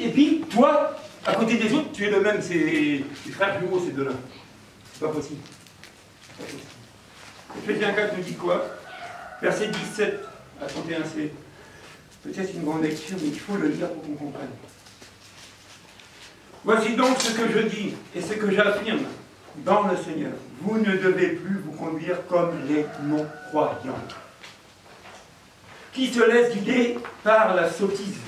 Et puis, toi, à côté des autres, tu es le même, c'est les frères jumeaux, ces deux-là. C'est pas possible. Éphésiens 4 nous dit quoi? Verset 17 à 31, c'est peut-être une grande lecture, mais il faut le lire pour qu'on comprenne. Voici donc ce que je dis et ce que j'affirme dans le Seigneur. Vous ne devez plus vous conduire comme les non-croyants, qui se laissent guider par la sottise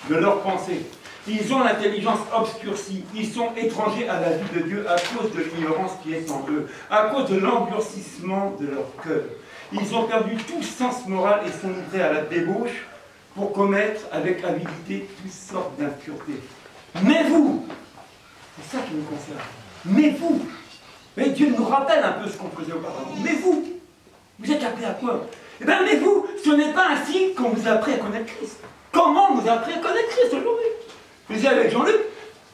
de leurs pensées. Ils ont l'intelligence obscurcie, ils sont étrangers à la vie de Dieu à cause de l'ignorance qui est en eux, à cause de l'endurcissement de leur cœur. Ils ont perdu tout sens moral et sont livrés à la débauche pour commettre avec avidité toutes sortes d'impuretés. Mais vous, c'est ça qui nous concerne, mais vous, mais Dieu nous rappelle un peu ce qu'on faisait auparavant, mais vous êtes appelés à quoi? Eh bien, mais vous, ce n'est pas ainsi qu'on vous a appris à connaître Christ. Comment on nous a appris à connaître Christ aujourd'hui? Je disais avec Jean-Luc,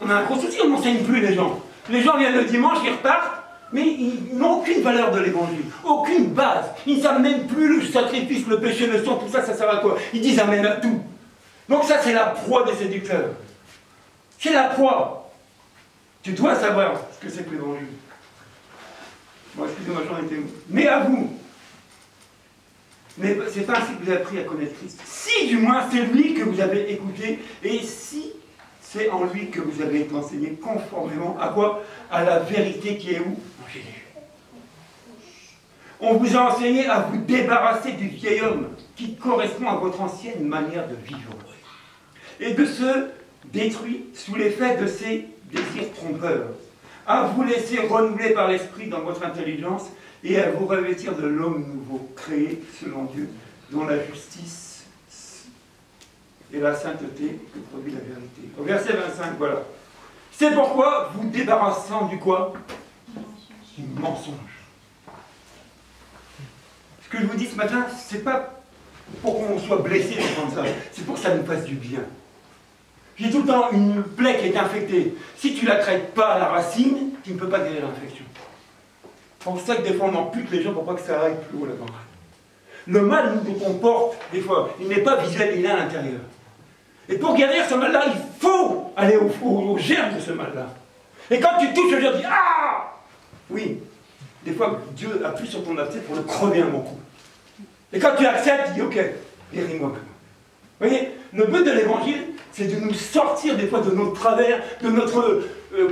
on a un gros souci, on n'enseigne plus les gens. Les gens viennent le dimanche, ils repartent, mais ils n'ont aucune valeur de l'évangile, aucune base. Ils ne savent même plus le sacrifice, le péché, le sang, tout ça, ça sert à quoi? Ils disent amen à tout. Donc ça, c'est la proie des séducteurs. C'est la proie. Tu dois savoir ce que c'est que l'évangile. Bon, excusez-moi, j'en étais où? Mais à vous. Mais c'est pas ainsi que vous avez appris à connaître Christ. Si du moins c'est lui que vous avez écouté, et si c'est en lui que vous avez été enseigné conformément à quoi? À la vérité qui est où? En Jésus. On vous a enseigné à vous débarrasser du vieil homme qui correspond à votre ancienne manière de vivre et de se détruire sous l'effet de ses désirs trompeurs, à vous laisser renouveler par l'esprit dans votre intelligence et à vous revêtir de l'homme nouveau, créé selon Dieu, dont la justice et la sainteté que produit la vérité. Au verset 25, voilà. C'est pourquoi vous débarrassant du quoi? Du mensonge. Ce que je vous dis ce matin, c'est pas pour qu'on soit blessé comme ça, c'est pour que ça nous fasse du bien. J'ai tout le temps une plaie qui est infectée. Si tu ne la traites pas à la racine, tu ne peux pas guérir l'infection. C'est pour ça que des fois on ampute les gens pour pas que ça aille plus haut là-bas. Le mal qu'on porte, des fois, il n'est pas visuel, il est à l'intérieur. Et pour guérir ce mal-là, il faut aller au germe de ce mal-là. Et quand tu touches le germe, tu dis ah! Oui, des fois Dieu appuie sur ton abcès pour le crever un bon coup. Et quand tu acceptes, tu dis ok, guéris-moi. Vous voyez, le but de l'évangile, c'est de nous sortir des fois de nos travers, de notre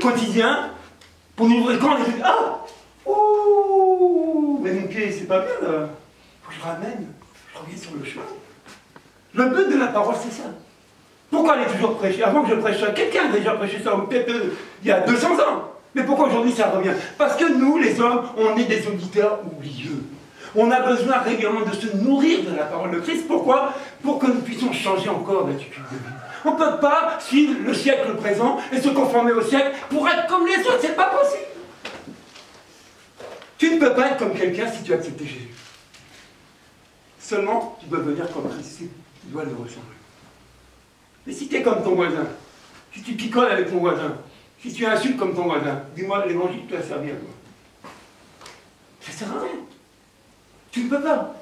quotidien, pour nous ouvrir grand et dire ah! Ouh! Mais mon pied, c'est pas bien là. Faut que je ramène, je reviens sur le chemin. Le but de la parole, c'est ça. Pourquoi aller toujours prêcher? Avant que je prêche ça, quelqu'un a déjà prêché ça, peut-être il y a 200 ans. Mais pourquoi aujourd'hui ça revient? Parce que nous, les hommes, on est des auditeurs oublieux. On a besoin régulièrement de se nourrir de la parole de Christ. Pourquoi? Pour que nous puissions changer encore d'attitude de vie. On ne peut pas suivre le siècle présent et se conformer au siècle pour être comme les autres. C'est pas possible. Tu ne peux pas être comme quelqu'un si tu as accepté Jésus. Seulement, tu dois devenir comme Christ. Tu dois le ressembler. Mais si tu es comme ton voisin, si tu picoles avec ton voisin, si tu insultes comme ton voisin, dis-moi, l'évangile te a servi à quoi? Ça ne sert à rien. Tu ne peux pas.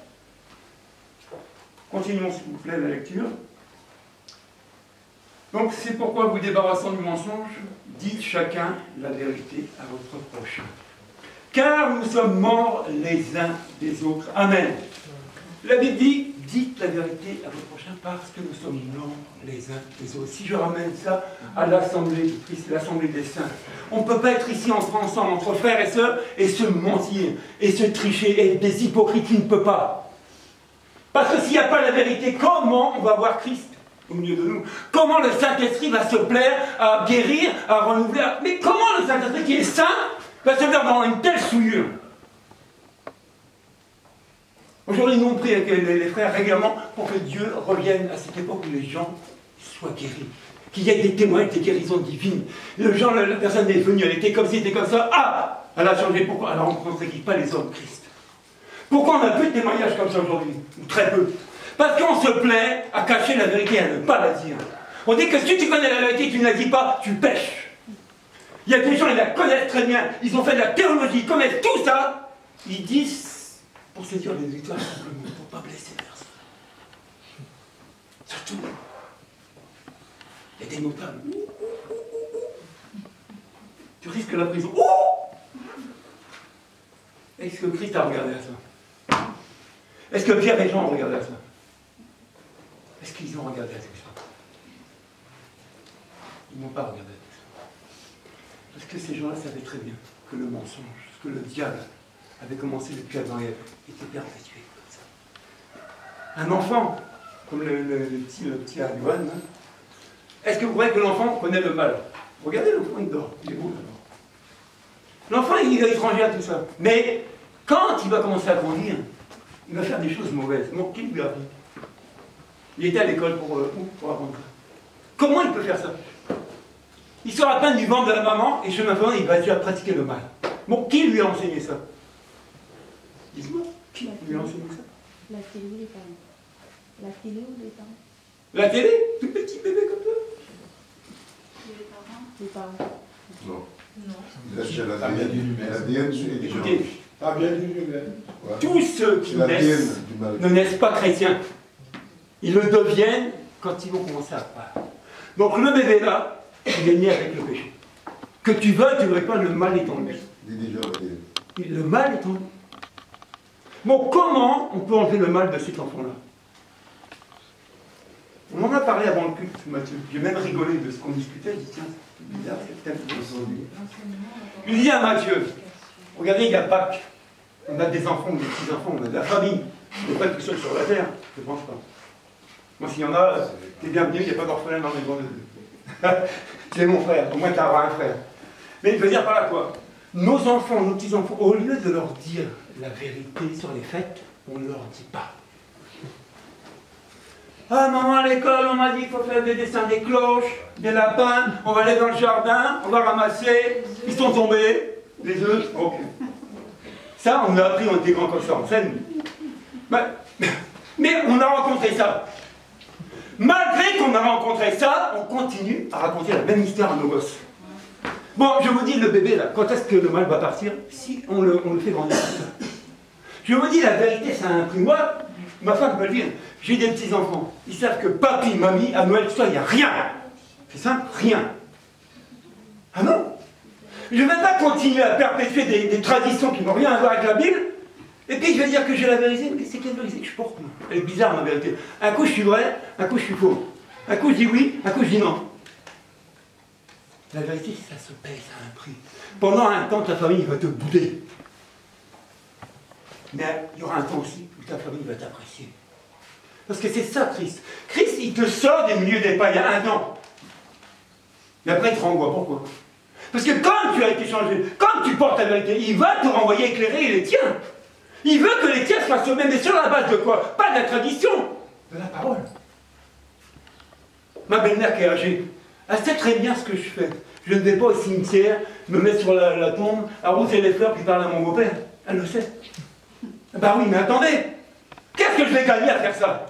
Continuons, s'il vous plaît, la lecture. Donc, c'est pourquoi vous débarrassant du mensonge, dites chacun la vérité à votre prochain. Car nous sommes morts les uns des autres. Amen. La Bible dit, dites la vérité à votre prochain parce que nous sommes morts les uns des autres. Si je ramène ça à l'Assemblée de Christ, l'Assemblée des saints, on ne peut pas être ici ensemble, entre frères et sœurs, et se mentir, et se tricher, et des hypocrites qui ne peut pas. Parce que s'il n'y a pas la vérité, comment on va voir Christ au milieu de nous? Comment le Saint-Esprit va se plaire à guérir, à renouveler? Mais comment le Saint-Esprit qui est saint va se faire dans une telle souillure? Aujourd'hui, nous on prie avec les frères régulièrement pour que Dieu revienne à cette époque où les gens soient guéris. Qu'il y ait des témoins, des guérisons divines. La personne est venue, elle était comme ci, elle était comme ça. Ah! Elle a changé. Pourquoi? Elle a rencontré qui? Pas les hommes Christ. Pourquoi on a peu de témoignages comme ça aujourd'hui? Ou très peu. Parce qu'on se plaît à cacher la vérité, à ne pas la dire. On dit que si tu connais la vérité et que tu ne la dis pas, tu pêches. Il y a des gens, ils la connaissent très bien. Ils ont fait de la théologie, ils connaissent tout ça. Ils disent pour séduire les auditeurs simplement, pour ne pas blesser personne. Surtout. est émoutable. Tu risques la prison. Oh! Est-ce que Christ a regardé à ça? Est-ce que Pierre et Jean ont regardé à ça? Est-ce qu'ils ont regardé à tout ça? Ils n'ont pas regardé à tout ça. Parce que ces gens-là savaient très bien que le mensonge, que le diable avait commencé depuis Adam et Ève, était perpétué comme ça. Un enfant, comme le petit Adouane, hein, est-ce que vous croyez que l'enfant connaît le mal? Regardez l'enfant, il dort, il est beau d'abord. L'enfant, il est étranger à tout ça. Mais quand il va commencer à grandir, il va faire des choses mauvaises. Bon, qui lui a appris? Il était à l'école pour apprendre ça. Comment il peut faire ça? Il sort à peine du ventre de la maman et chemin faisant, il va déjà pratiquer le mal. Bon, qui lui a enseigné ça? Dites-moi, qui lui a enseigné ça? La télé ou les parents? La télé ou les parents? La télé? Tout petit bébé comme ça? Les parents? Les parents. Non. Non. C'est l'ADN du Écoutez, Ah bien du humain. tous ceux qui naissent ne naissent pas chrétiens. Ils le deviennent quand ils vont commencer à croire. Donc le bébé là, il est né avec le péché. Que tu veuilles, tu ne veuilles pas, le mal est en lui. Le mal est en lui. Bon, comment on peut enlever le mal de cet enfant-là? On en a parlé avant le culte, Mathieu. J'ai même rigolé de ce qu'on discutait. Je dis, tiens, c'est bizarre, c'est peut-être aujourd'hui. Je dis à Mathieu, regardez, il y a Pâques. On a des enfants, des petits-enfants, on a de la famille. On n'est pas tout seul sur la terre, je ne pense pas. Moi, s'il y en a, t'es bienvenu, il n'y a pas d'orphelin dans les maisons de Dieu. Tu es mon frère, au moins tu auras un frère. Mais je veux dire par là quoi? Nos enfants, nos petits-enfants, au lieu de leur dire la vérité sur les fêtes, on ne leur dit pas. Ah maman, à l'école, on m'a dit qu'il faut faire des dessins des cloches, des lapins, on va aller dans le jardin, on va ramasser, ils sont tombés, les œufs, ok. Ça, on a appris, on était grands comme ça, en scène. Mais on a rencontré ça. Malgré qu'on a rencontré ça, on continue à raconter la même histoire à nos gosses. Bon, je vous dis, le bébé, là, quand est-ce que le mal va partir? Si on le fait grandir comme ça. Je vous dis, la vérité, ça a un prix. Moi, ma femme peut le dire, j'ai des petits-enfants. Ils savent que papi, mamie, à Noël, tout ça, il n'y a rien. C'est simple, rien. Ah non? Je ne vais pas continuer à perpétuer des traditions qui n'ont rien à voir avec la Bible, et puis je vais dire que j'ai la vérité, mais c'est quelle vérité que je porte? Elle est bizarre, ma vérité. Un coup, je suis vrai, un coup, je suis faux. Un coup, je dis oui, un coup, je dis non. La vérité, ça se paye, ça a un prix. Pendant un temps, ta famille va te bouder. Mais il y aura un temps aussi où ta famille va t'apprécier. Parce que c'est ça, Christ. Christ, il te sort des milieux des païens un an. Mais après, il te renvoie. Pourquoi? Parce que quand tu as été changé, quand tu portes la vérité, il va te renvoyer éclairé les tiens. Il veut que les tiens soient sauvés, mais sur la base de quoi? Pas de la tradition, de la parole. Ma belle-mère qui est âgée, elle sait très bien ce que je fais. Je ne vais pas au cimetière, me mettre sur la tombe, arroser les fleurs, puis parler à mon beau-père. Elle le sait. Bah oui, mais attendez, qu'est-ce que je vais gagner à faire ça?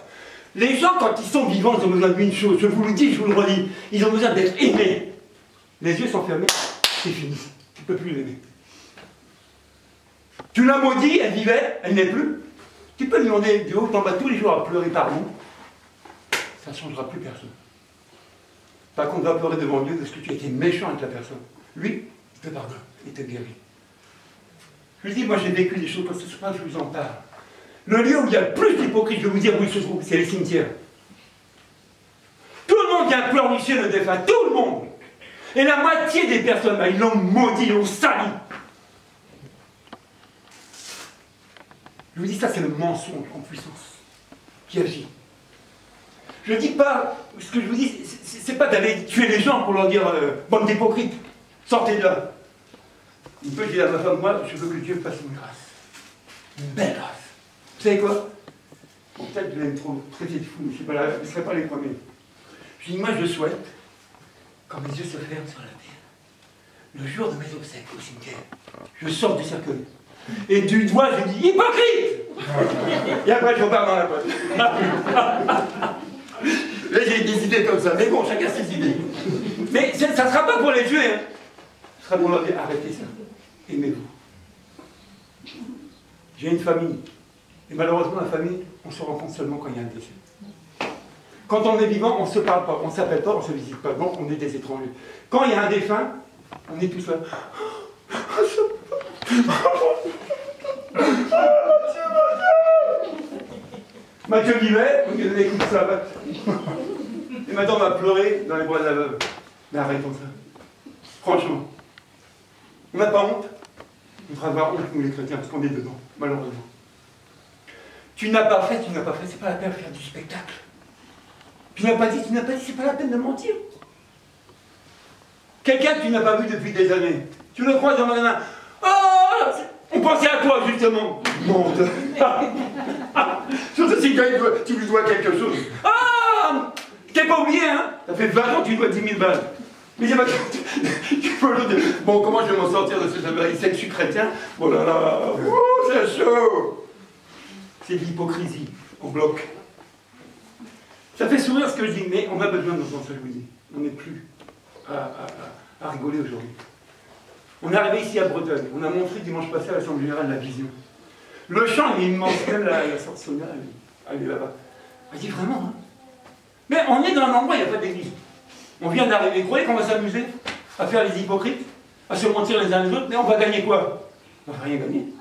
Les gens, quand ils sont vivants, ils ont besoin d'une chose, je vous le dis, je vous le redis, ils ont besoin d'être aimés. Les yeux sont fermés, c'est fini, tu ne peux plus l'aimer. Tu l'as maudit, elle vivait, elle n'est plus. Tu peux lui demander du haut en bas tous les jours à pleurer pardon, ça ne changera plus personne. Par contre, va pleurer devant Dieu parce que tu as été méchant avec la personne. Lui, il te pardonne, il te guérit. Je lui dis, moi j'ai vécu des choses comme ça, c'est pas que je vous en parle. Le lieu où il y a le plus d'hypocrites, je vais vous dire où il se trouve, c'est les cimetières. Tout le monde vient pleurnicher le défunt, tout le monde. Et la moitié des personnes là, ils l'ont maudit, ils l'ont sali. Je vous dis, ça c'est le mensonge en puissance qui agit. Je ne dis pas, ce que je vous dis, c'est pas d'aller tuer les gens pour leur dire bande d'hypocrites, sortez de là. Il peut dire à ma femme, moi, je veux que Dieu fasse une grâce. Une belle grâce. Vous savez quoi? Bon, peut-être que vous allez me traiter de fou, mais vous ne serez pas les premiers. Je dis, moi, je souhaite, quand mes yeux se ferment sur la terre, le jour de mes obsèques au cimetière, je sors du cercueil. Et du doigt, je dis, hypocrite! Et après, je repars dans la boîte. Là, j'ai des idées comme ça. Mais bon, chacun ses idées. Mais ça ne sera pas pour les tuer. Hein. Ce sera pour leur dire, arrêtez ça. Aimez-vous. J'ai une famille. Et malheureusement, la famille, on se rencontre seulement quand il y a un décès. Quand on est vivant, on ne se parle pas, on ne s'appelle pas, on ne se visite pas, donc on est des étrangers. Quand il y a un défunt, on est tous là. Mathieu Vivet, on lui a donné des coups de savate. Et maintenant on va pleurer dans les bras de la veuve. Mais arrêtons ça. Franchement. On n'a pas honte. On devrait avoir honte, nous les chrétiens, parce qu'on est dedans, malheureusement. Tu n'as pas fait, c'est pas la peine de faire du spectacle. Tu n'as pas dit, c'est pas la peine de mentir. Quelqu'un que tu n'as pas vu depuis des années, tu le croises dans la main. Oh, on pensait à toi, justement. Monte. Surtout si tu lui dois quelque chose. Ah, t'es pas oublié, hein. Ça fait 20 ans que tu dois 10 000 balles. Mais il y a pas tu peux le dire. Bon, comment je vais m'en sortir de ce sabbat? Il sait que je suis chrétien. Oh là là, c'est chaud. C'est de l'hypocrisie, on bloque. Ça fait sourire ce que je dis, mais on a besoin d'entendre ce que je vous dis. On n'est plus à rigoler aujourd'hui. On est arrivé ici à Bretagne. On a montré dimanche passé à l'Assemblée Générale la vision. Le champ, il est immense. Même la sœur Sonia, elle est là-bas. Elle dit vraiment, hein. Mais on est dans un endroit, il n'y a pas d'église. On vient d'arriver. Vous croyez qu'on va s'amuser à faire les hypocrites, à se mentir les uns les autres, mais on va gagner quoi? On va rien gagner.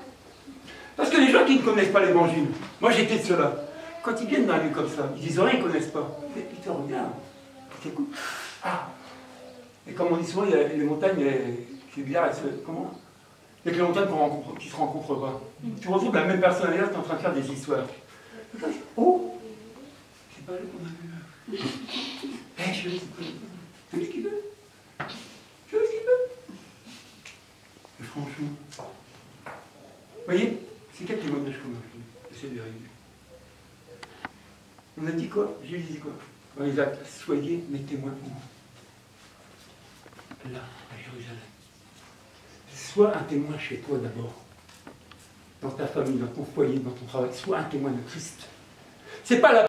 Parce que les gens qui ne connaissent pas l'évangile, moi j'étais de ceux-là, quand ils viennent dans un lieu comme ça, ils disent rien, ils ne connaissent pas. Ils te regardent, ils t'écoutent. Ah. Et comme on dit souvent, il y a les montagnes, c'est bizarre, comment? Il y a que les montagnes qui ne se rencontrent pas. Tu retrouves la même personne ailleurs, tu es en train de faire des histoires. Oh, c'est pas lui qu'on a vu là. Eh, je sais pas. C'est lui qui veut. Je veux ce qu'il veut. Et franchement, vous voyez, c'est quel témoignage qu'on a fait? J'essaie de réaliser. On a dit quoi? J'ai dit quoi? Dans les actes, soyez mes témoins pour moi. Là, à Jérusalem. Sois un témoin chez toi d'abord. Dans ta famille, dans ton foyer, dans ton travail. Sois un témoin de Christ. C'est pas la